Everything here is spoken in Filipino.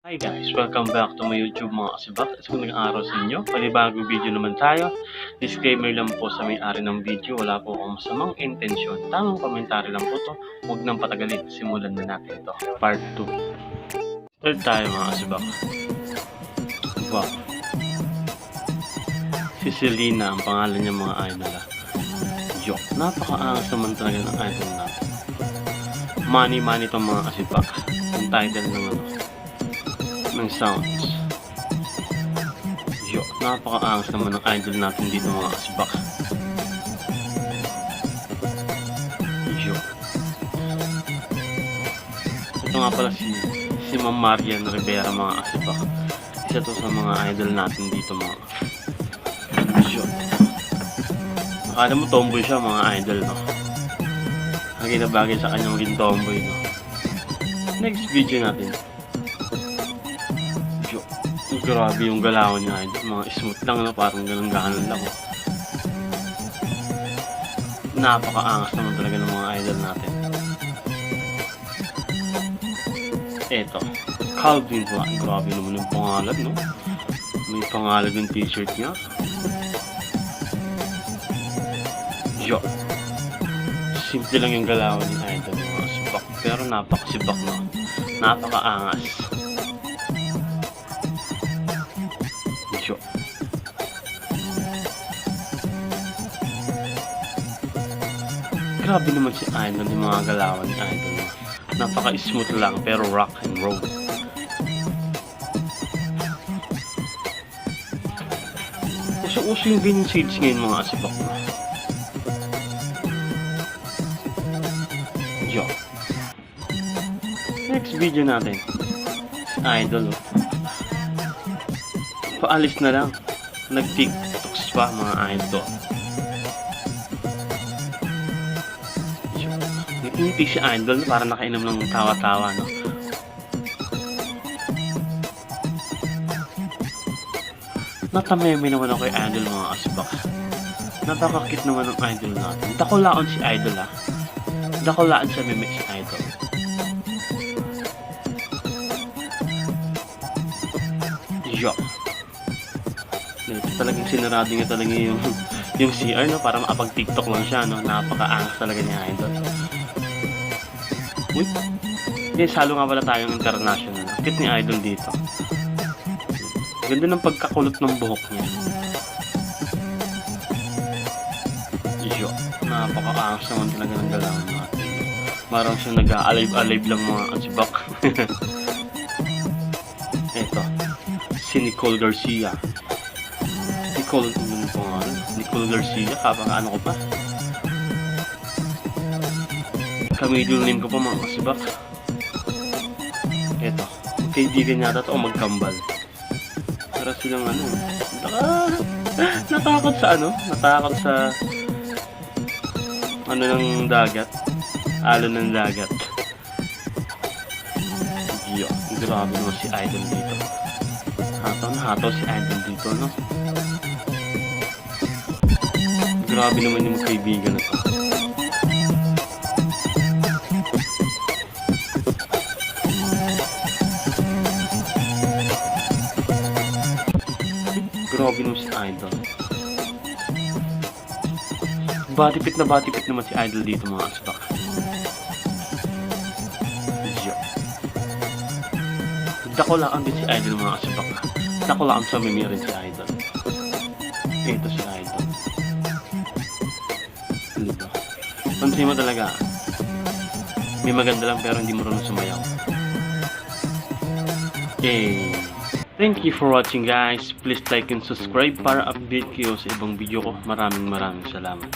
Hi guys! Welcome back to my YouTube mga kasibak. It's kung nag-araw sa inyo. Panibagong video naman tayo. Disclaimer lang po sa may-ari ng video. Wala po akong masamang intensyon. Tamang komentary lang po to. Huwag nang patagalin. Simulan na natin ito. Part 2. Start tayo mga kasibak. Wow. Si Selena ang pangalan niya mga idol. Yo, napaka-angas naman talaga ng idol natin. Money itong mga kasibak. Yung title ng ng sounds. Yo, napaka-angas naman ng idol natin dito mga kasibak. Yo. Ito nga pala si Ma'am Marian Rivera mga kasibak. Isa to sa mga idol natin dito mga. Yo. Akala mo tomboy siya mga idol no. Bagay na bagay sa kanyang maging tomboy no. Next video natin. Grabe yung galawan niya idol. Mga smooth lang no, parang ganun-ganon lang. Napaka-angas naman talaga ng mga idol natin. Eto, Calvin Klein. Grabe naman yung pangalan no. May pangalan yung t-shirt niya. Yo. Simple lang yung galawan niya idol. Mga sibak. Pero napaka-sibak no. Napaka-angas. Grabe naman si idol yung mga galawan ni idol. Napaka-smooth lang pero rock and roll. Uso yung ganyan shades ngayon mga asibak na. Yo. Next video natin. Si idol. Paalis na lang. Nag-tiktoks pa mga idol. Ngiti si idol para nakainom ng tawa-tawa no. Natameme naman ako kay idol mga kasibak. Napakakit naman ng idol natin. Dakulaan si idol ah. Dakulaan sa meme si idol. Yo. Ito talagang sinarado niya talaga yung CR no para makapag-tiktok lang siya no. Napaka-angas talaga ni idol. Uy, yes, halo nga pala tayong international. Akit ni idol dito. Ganda ng pagkakulot ng buhok niya. Yo, napaka-angas naman talaga ng galawan natin. Parang siya nag-a-alive lang mga asibak. Eto, si Nicole Garcia. Nicole Garcia, kapag ano ko pa. Middle name ko pa mga kasibak. Eto, kaibigan yata ito o magkambal. Para silang ano, natakot sa ano? Natakot sa ano ng dagat. Alon ng dagat. Yo, grabe naman si idol dito. Hataw si idol dito, no? Grabe naman yung kaibigan na to. Grabe naman si idol. Batipit naman si idol dito mga asbak. Yo. Dakulaan din si idol mga asbak. Dakulaan sa mimi rin si idol. Ito si idol. Diba? Pansin mo talaga. May maganda lang pero hindi mo rin sumayaw. Thank you for watching guys. Please like and subscribe para update kayo sa ibang video ko. Maraming salamat.